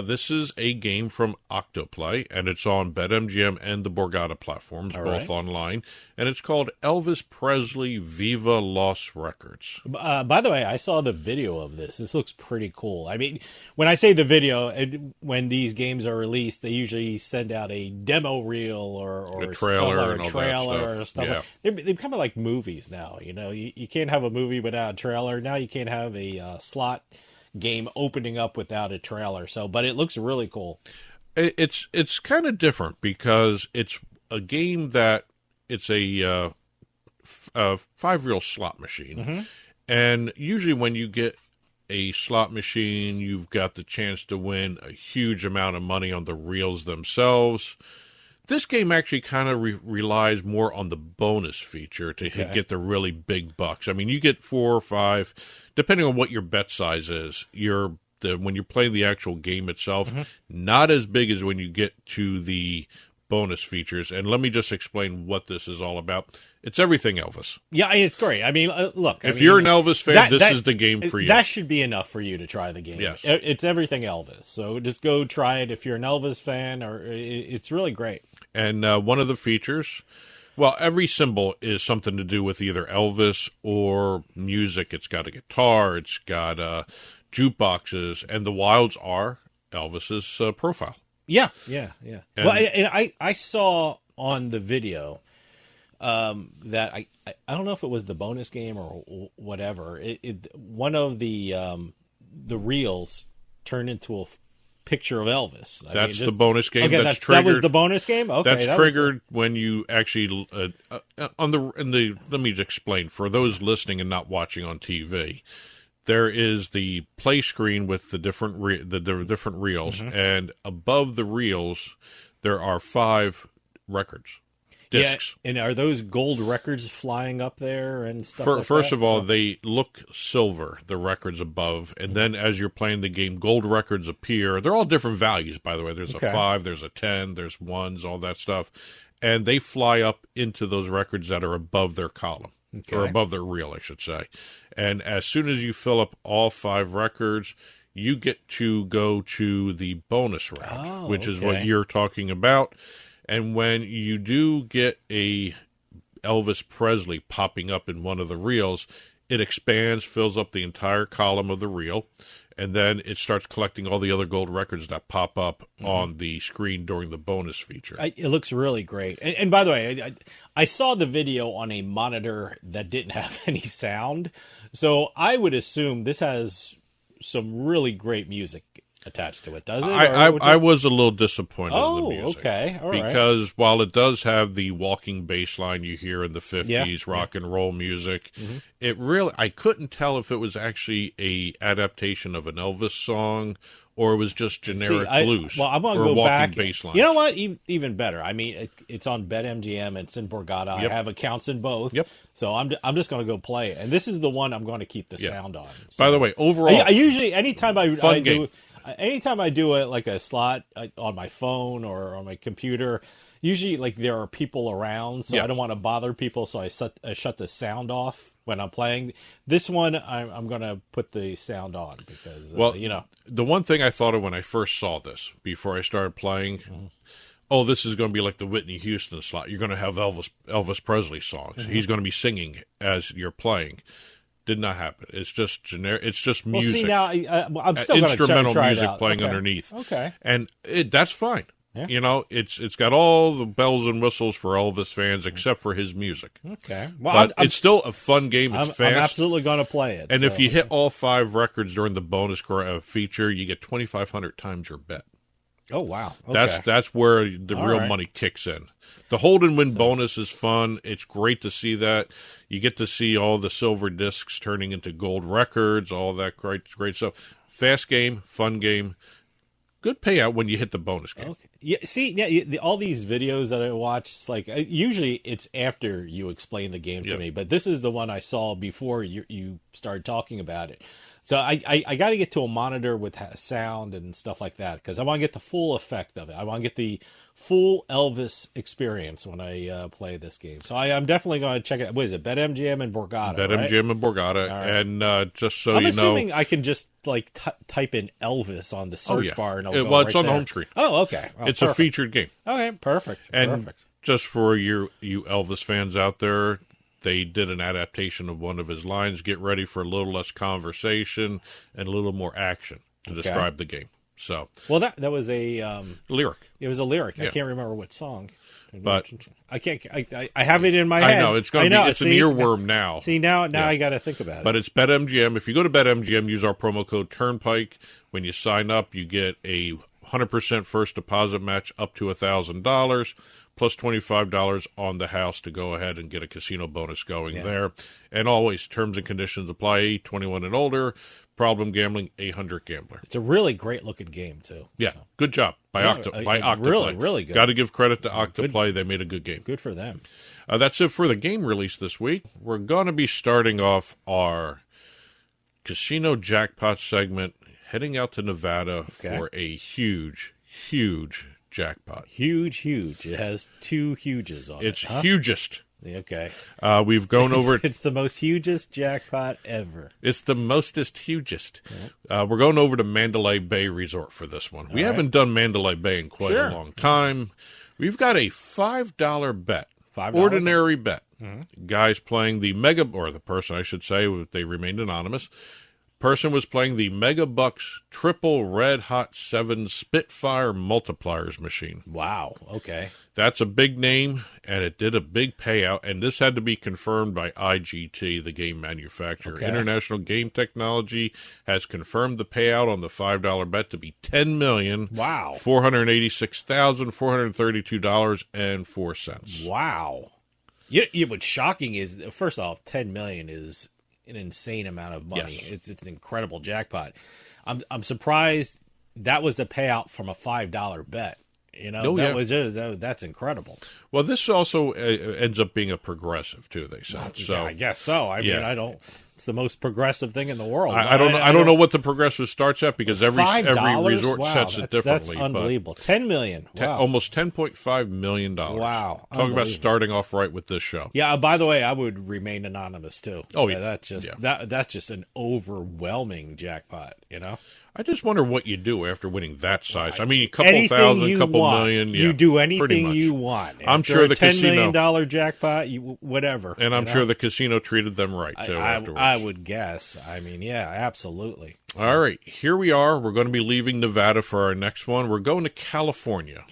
This is a game from Octoplay, and it's on BetMGM and the Borgata platforms, both online. And it's called Elvis Presley Viva Los Records. By the way, I saw the video of this. This looks pretty cool. I mean, when I say the video, when these games are released, they usually send out a demo reel or a trailer and all that stuff. Stuff. Yeah. They're kind of like movies now. You know, you can't have a movie without a trailer. Now you can't have a slot game opening up without a trailer. But it looks really cool. It's kind of different because it's a game that it's a 5-reel slot machine. Mm-hmm. And usually when you get a slot machine, you've got the chance to win a huge amount of money on the reels themselves. This game actually kind of relies more on the bonus feature to get the really big bucks. I mean, you get 4 or 5, depending on what your bet size is. When you're playing the actual game itself, not as big as when you get to the bonus features. And let me just explain what this is all about. It's everything Elvis. Yeah, it's great. I mean, look. If you're an Elvis fan, this is the game for you. That should be enough for you to try the game. Yes. It's everything Elvis. So just go try it if you're an Elvis fan. It's really great. And one of the features, well, every symbol is something to do with either Elvis or music. It's got a guitar. It's got jukeboxes. And the wilds are Elvis's profile. Yeah. And- Well, and I saw on the video that I don't know if it was the bonus game or whatever. One of the reels turned into a picture of Elvis. That's the bonus game. Okay, that's that was triggered. the bonus game. Okay, That's triggered when you actually let me explain for those listening and not watching on TV. There is the play screen with the different different reels, and above the reels there are 5 records. Discs. Yeah, and are those gold records flying up there and stuff like that? First of all, they look silver, the records above, and then as you're playing the game, gold records appear. They're all different values, by the way. There's a 5, there's a 10, there's 1s, all that stuff. And they fly up into those records that are above their column, or above their reel, I should say. And as soon as you fill up all 5 records, you get to go to the bonus round, which is what you're talking about. And when you do get a Elvis Presley popping up in one of the reels, it expands, fills up the entire column of the reel, and then it starts collecting all the other gold records that pop up on the screen during the bonus feature. It looks really great. And by the way, I saw the video on a monitor that didn't have any sound, so I would assume this has some really great music attached to it, does it? I was a little disappointed in the music. Okay. All right. Because while it does have the walking bass line you hear in the 50s, rock and roll music, it really, I couldn't tell if it was actually a adaptation of an Elvis song or it was just generic blues. Well, I'm going to go back. Bass lines. You know what? Even better. I mean, it's on BetMGM. It's in Borgata. Yep. I have accounts in both. Yep. So I'm just going to go play it. And this is the one I'm going to keep the sound on. So, by the way, overall, I usually, anytime I game. do... Anytime I do it like a slot on my phone or on my computer, usually like there are people around, so I don't want to bother people, so I shut the sound off when I'm playing. This one, I'm going to put the sound on because, the one thing I thought of when I first saw this, before I started playing, this is going to be like the Whitney Houston slot. You're going to have Elvis Presley songs. He's going to be singing as you're playing. Did not happen. It's just generic. It's just music. Well, see, now I'm still going to instrumental try music it out. playing underneath. Okay, and that's fine. Yeah. You know, it's got all the bells and whistles for Elvis fans, except for his music. Okay, well, but it's still a fun game. It's fast. I'm absolutely going to play it. And if you hit all 5 records during the bonus feature, you get 2,500 times your bet. Oh wow! Okay. That's where the real money kicks in. The hold and win bonus is fun. It's great to see that. You get to see all the silver discs turning into gold records, all that great stuff. Fast game, fun game. Good payout when you hit the bonus game. Okay. Yeah, see, all these videos that I watch, it's like usually it's after you explain the game to me, but this is the one I saw before you started talking about it. So I got to get to a monitor with sound and stuff like that because I want to get the full effect of it. I want to get the full Elvis experience when I play this game. So I'm definitely going to check it out. What is it? BetMGM and Borgata, BetMGM and Borgata. Right. And just so I'm you know... assuming I can just like type in Elvis on the search bar and it'll go it's right on there. the home screen. Oh, okay. Oh, it's perfect. a featured game. Okay, perfect. And just for you Elvis fans out there, they did an adaptation of one of his lines. Get ready for a little less conversation and a little more action to describe the game. So, well, that was a lyric. It was a lyric. Yeah. I can't remember what song. But I can't. I have it in my head. I know it's going to be. It's an earworm now. See now I got to think about it. But it's BetMGM. If you go to BetMGM, use our promo code Turnpike. When you sign up, you get a 100% first deposit match up to $1,000. Plus $25 on the house to go ahead and get a casino bonus going there. And always, terms and conditions apply. 21 and older. Problem gambling, 800 Gambler. It's a really great looking game too. Yeah, good job by Octoplay. Really, really good. Got to give credit to Octoplay. They made a good game. Good for them. That's it for the game release this week. We're going to be starting off our casino jackpot segment, heading out to Nevada for a huge jackpot. Huge. It has 2 huges on it. It's hugest. Okay. We've gone over... It's the most hugest jackpot ever. It's the mostest hugest. Yep. We're going over to Mandalay Bay Resort for this one. We haven't done Mandalay Bay in quite a long time. We've got a $5 bet. Ordinary bet. Mm-hmm. Guys playing the mega... Or the person, I should say. They remained anonymous. person was playing the Mega Bucks Triple Red Hot 7 Spitfire Multipliers machine. Wow. Okay. That's a big name, and it did a big payout, and this had to be confirmed by IGT, the game manufacturer. Okay. International Game Technology has confirmed the payout on the $5 bet to be $10,486,432.04. Wow. What's shocking is, first off, $10 million is an insane amount of money. Yes. It's an incredible jackpot. I'm surprised that was the payout from a $5 bet. You know, that's incredible. Well, this also ends up being a progressive too. They said so. Yeah, I guess so. I mean, it's the most progressive thing in the world. I don't know what the progressive starts at because every resort sets it differently. That's unbelievable. $10 million. Wow. Almost $10.5 million. Wow. Talk about starting off right with this show. Yeah. By the way, I would remain anonymous too. Oh yeah. That's just an overwhelming jackpot. You know. I just wonder what you do after winning that size. I mean, a couple thousand, couple million. Yeah, you do anything you want. I'm sure the $10 million jackpot, whatever. And I'm sure the casino treated them right, too, afterwards. I would guess. I mean, yeah, absolutely. So. All right, here we are. We're going to be leaving Nevada for our next one. We're going to California.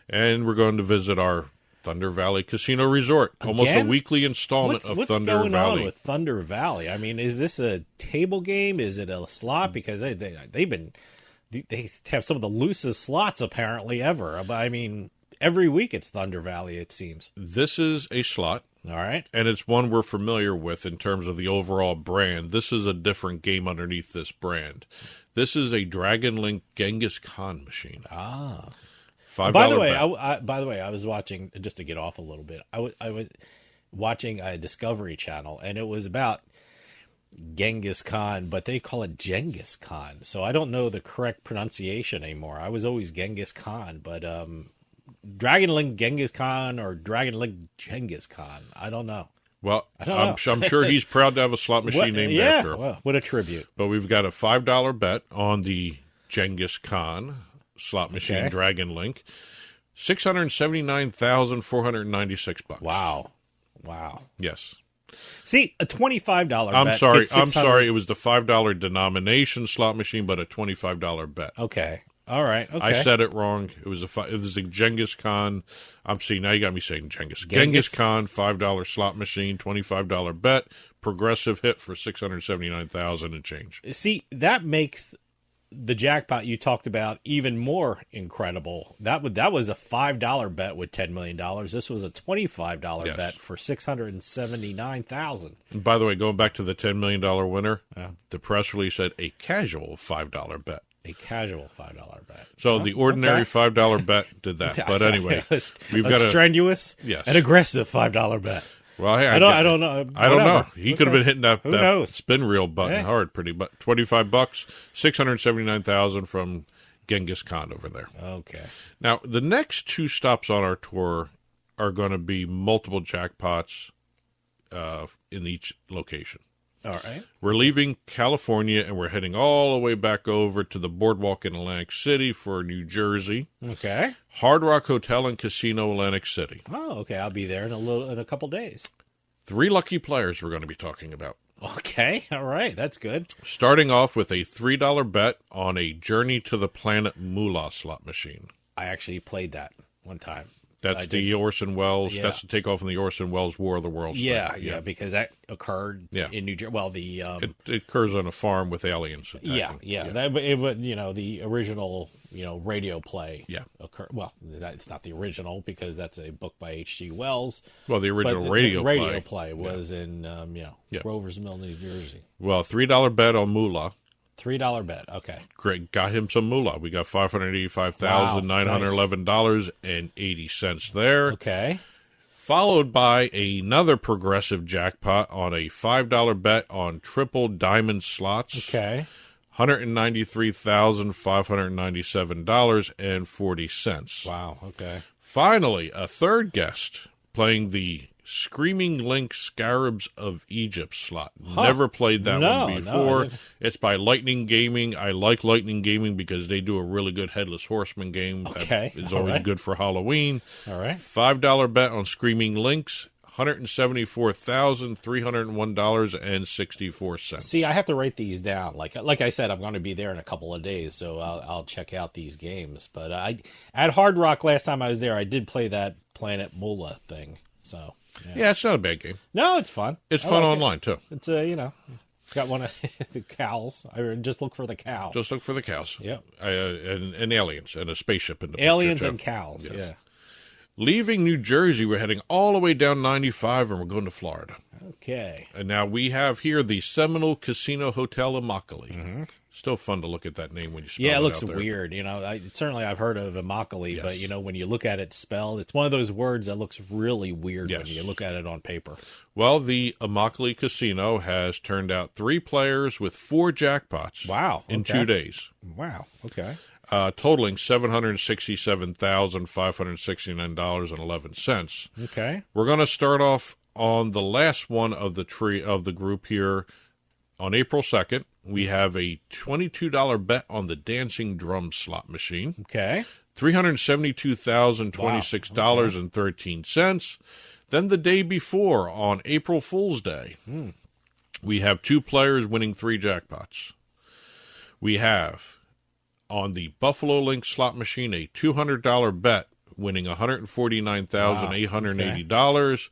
And we're going to visit our Thunder Valley Casino Resort. Almost a weekly installment of Thunder Valley. What's going on with Thunder Valley? I mean, is this a table game? Is it a slot? Because they have some of the loosest slots apparently ever. I mean, every week it's Thunder Valley, it seems. This is a slot. All right. And it's one we're familiar with in terms of the overall brand. This is a different game underneath this brand. This is a Dragon Link Genghis Khan machine. Ah. By the way, I was watching, just to get off a little bit, I was watching a Discovery Channel, and it was about Genghis Khan, but they call it Genghis Khan, so I don't know the correct pronunciation anymore. I was always Genghis Khan, but Dragon Link Genghis Khan or Dragon Link Genghis Khan, I don't know. Well, I'm sure he's proud to have a slot machine named after him. Well, what a tribute. But we've got a $5 bet on the Genghis Khan slot machine, Dragon Link, $679,496. Wow. Yes. See, a $25 bet. I'm sorry. It was the $5 denomination slot machine, but a $25 bet. Okay. All right. Okay. I said it wrong. It was a Genghis Khan. Now you got me saying Genghis Khan $5 slot machine, $25 bet, progressive hit for $679,000 and change. See, that makes the jackpot you talked about even more incredible. That was a $5 bet with $10 million. This was a $25 bet for $679,000. By the way, going back to the $10 million winner, the press release said a casual $5 bet. A casual $5 bet. So the ordinary $5 bet did that. But anyway, we've got a strenuous and aggressive $5 bet. Well, hey, I don't know. I don't know. He could have been hitting that spin reel button hard, but $25, $679,000 from Genghis Khan over there. Okay. Now the next two stops on our tour are going to be multiple jackpots in each location. All right. We're leaving California and we're heading all the way back over to the Boardwalk in Atlantic City for New Jersey. Okay. Hard Rock Hotel and Casino, Atlantic City. Oh, okay. I'll be there in a couple days. 3 lucky players we're going to be talking about. Okay. All right. That's good. Starting off with a $3 bet on a Journey to the Planet Moolah slot machine. I actually played that one time. That's the Orson Welles. Yeah. That's the takeoff in the Orson Welles War of the Worlds. Yeah, because that occurred in New Jersey. Well, it occurs on a farm with aliens attacking. Yeah. That, the original, radio play. Yeah. Well, it's not the original because that's a book by H.G. Wells. Well, the original radio play was in Grover's Mill, New Jersey. Well, $3 bet on Moolah. $3 bet. Okay. Great. Got him some moolah. We got $585,911.80 there. Okay. Followed by another progressive jackpot on a $5 bet on triple diamond slots. Okay. $193,597.40. Wow. Okay. Finally, a third guest playing the Screaming Link Scarabs of Egypt slot. Never played that one before. No, it's by Lightning Gaming. I like Lightning Gaming because they do a really good Headless Horseman game. Okay. That is always good for Halloween. All right. $5 bet on Screaming Links. $174,301.64. See, I have to write these down. Like I said, I'm going to be there in a couple of days, so I'll check out these games. But at Hard Rock last time I was there, I did play that Planet Moolah thing. So yeah, it's not a bad game. No, it's fun. It's I fun like online too. It's it's got one of the cows. I just look for the cow. Just look for the cows. Yep. And aliens and a spaceship in the aliens picture, and cows. Yes. Yeah. Leaving New Jersey, we're heading all the way down 95, and we're going to Florida. Okay. And now we have here the Seminole Casino Hotel Immokalee. Mm-hmm. Still fun to look at that name when you spell it Yeah, it out looks there. weird. Certainly I've heard of Immokalee, Yes. but when you look at it spelled, it's one of those words that looks really weird when Yes. you look at it on paper. Well, the Immokalee Casino has turned out 3 players with 4 jackpots. Wow. In Okay. 2 days. Wow. Okay. Totaling $767,569.11. Okay. We're going to start off on the last one of the group here. On April 2nd, we have a $22 bet on the Dancing Drum slot machine. Okay. $372,026.13. Then the day before, on April Fool's Day, we have 2 players winning 3 jackpots. We have, on the Buffalo Link slot machine, a $200 bet winning $149,880.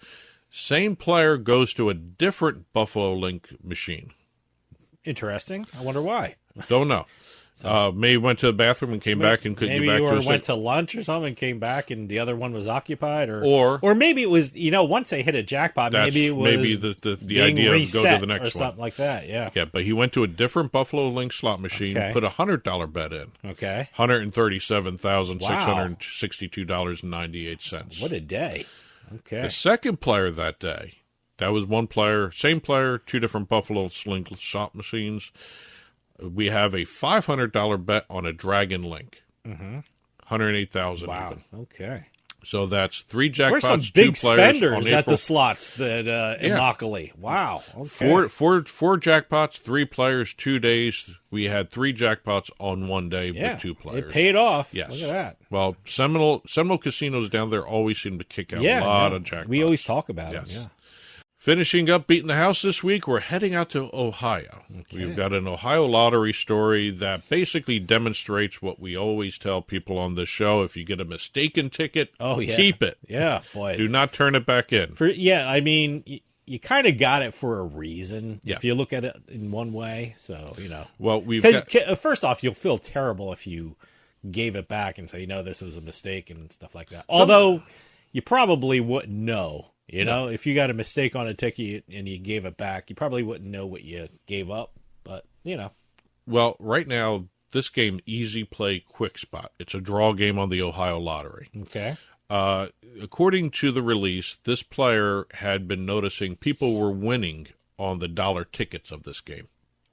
Same player goes to a different Buffalo Link machine. Interesting. I wonder why. Don't know. Maybe went to the bathroom and came back and couldn't get back to Maybe his went to lunch or something and came back and the other one was occupied, or maybe it was once they hit a jackpot, maybe it was the idea of go to the next or one, something like that. Yeah. Yeah, but he went to a different Buffalo Link slot machine, Okay. put a $100 bet in. Okay. $137,662.98. What a day. Okay. The second player that day, that was one player, same player, 2 different Buffalo Link slot machines. We have a $500 bet on a Dragon Link. Mm-hmm. $108,000 Wow. even. Okay. So that's 3 jackpots, We're some 2 big players spenders on at April. the slots that Immokalee. Wow. Okay. Four jackpots, 3 players, 2 days. We had 3 jackpots on one day with 2 players. It paid off. Yes. Look at that. Well, Seminole casinos down there always seem to kick out a lot of jackpots. We always talk about Yes. it. Yeah. Finishing up Beating the House this week, we're heading out to Ohio. Okay. We've got an Ohio lottery story that basically demonstrates what we always tell people on this show. If you get a mistaken ticket, keep it. Yeah, boy. Do not turn it back in. I mean, you kind of got it for a reason Yeah. if you look at it in one way. So, Well, we've Because first off, you'll feel terrible if you gave it back and say, this was a mistake and stuff like that. Although you probably wouldn't know. If you got a mistake on a ticket and you gave it back, you probably wouldn't know what you gave up. But, Well, right now, this game, Easy Play Quick Spot. It's a draw game on the Ohio Lottery. Okay. According to the release, this player had been noticing people were winning on the dollar tickets of this game.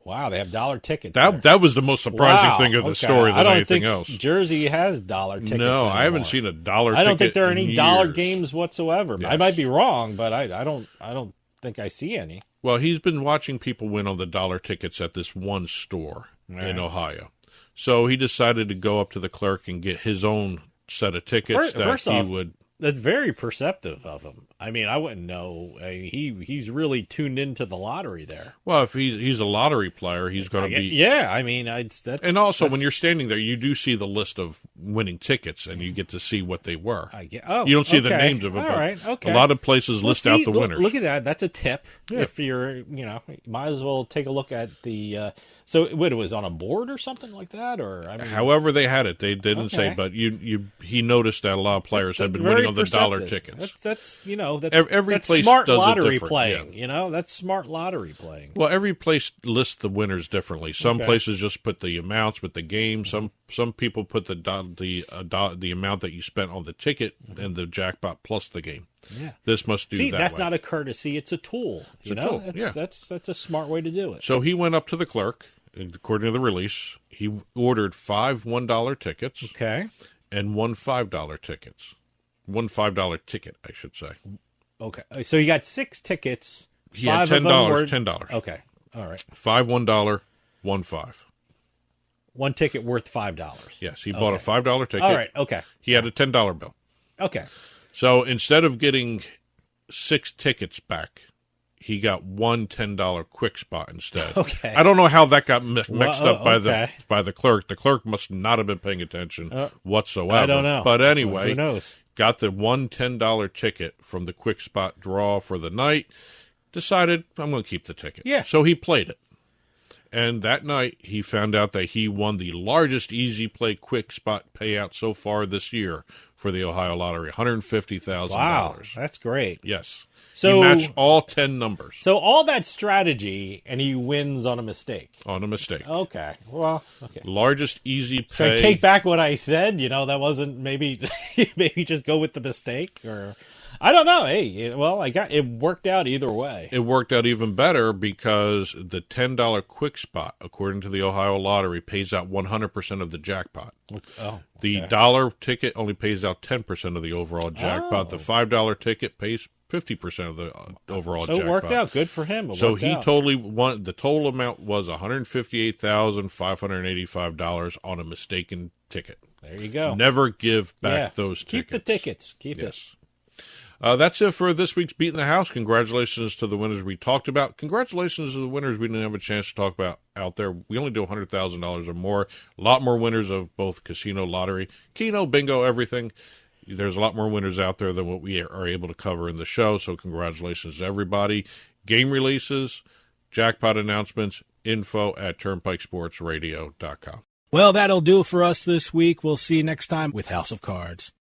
Wow, they have dollar tickets. That was the most surprising thing of the story than anything else. Jersey has dollar tickets. No, anymore. I haven't seen a dollar ticket. I don't think there are in any dollar years. games whatsoever. Yes. I might be wrong, but I don't think I see any. Well, he's been watching people win on the dollar tickets at this one store Right. in Ohio. So he decided to go up to the clerk and get his own set of tickets First he off, would. That's very perceptive of him. I mean, I wouldn't know. He's really tuned into the lottery there. Well, if he's a lottery player, he's going to be. Yeah, I mean, that's. And also, when you're standing there, you do see the list of winning tickets, and you get to see what they were. You don't see the names of them. All but right, okay. A lot of places list out the winners. Look at that. That's a tip. Yeah. If you're, might as well take a look at the. So what, it was on a board or something like that, or I mean, however they had it, they didn't say. Okay. But he noticed that a lot of players had been very winning on the dollar perceptive. tickets. That's every that's place smart does it lottery different, playing. yeah. That's smart lottery playing. Well, every place lists the winners differently. Some Okay. places just put the amounts with the game. Some people put the amount that you spent on the ticket and the jackpot plus the game. Yeah. This must do See, that that's way. not a courtesy; it's a tool. It's a tool, yeah. That's a smart way to do it. So he went up to the clerk, and according to the release, he ordered 5 $1 tickets. Okay. And 1 $5 tickets. 1 $5 ticket, I should say. Okay, so you got 6 tickets. He had 5 of them $10. were- $10. Okay, all right. 5 $1, 1 $5. One ticket worth $5. Yes, he bought a $5 ticket. All right, okay. He had a $10 bill. Okay. So instead of getting 6 tickets back. He got one $10 quick spot instead. Okay. I don't know how that got mixed up by okay. the clerk. The clerk must not have been paying attention whatsoever. I don't know. But anyway, who knows? Got the one $10 ticket from the quick spot draw for the night. Decided I'm going to keep the ticket. Yeah. So he played it. And that night he found out that he won the largest easy play quick spot payout so far this year for the Ohio Lottery, $150,000. Wow, that's great. Yes. So he matched all 10 numbers. So all that strategy, and he wins on a mistake. On a mistake. Okay. Well, okay. Largest easy pay. Should I take back what I said? That wasn't maybe just go with the mistake, or I don't know. Hey, well, it worked out either way. It worked out even better because the $10 quick spot, according to the Ohio Lottery, pays out 100% of the jackpot. Oh, the dollar ticket only pays out 10% of the overall jackpot. The $5 ticket pays 50% of the overall jackpot. So it worked out. Good for him. So he totally won. The total amount was $158,585 on a mistaken ticket. There you go. Never give back those tickets. Keep the tickets. Keep it. That's it for this week's Beat in the House. Congratulations to the winners we talked about. Congratulations to the winners we didn't have a chance to talk about out there. We only do $100,000 or more. A lot more winners of both casino, lottery, keno, bingo, everything. There's a lot more winners out there than what we are able to cover in the show, so congratulations to everybody. Game releases, jackpot announcements, info at turnpikesportsradio.com. Well, that'll do it for us this week. We'll see you next time with House of Cards.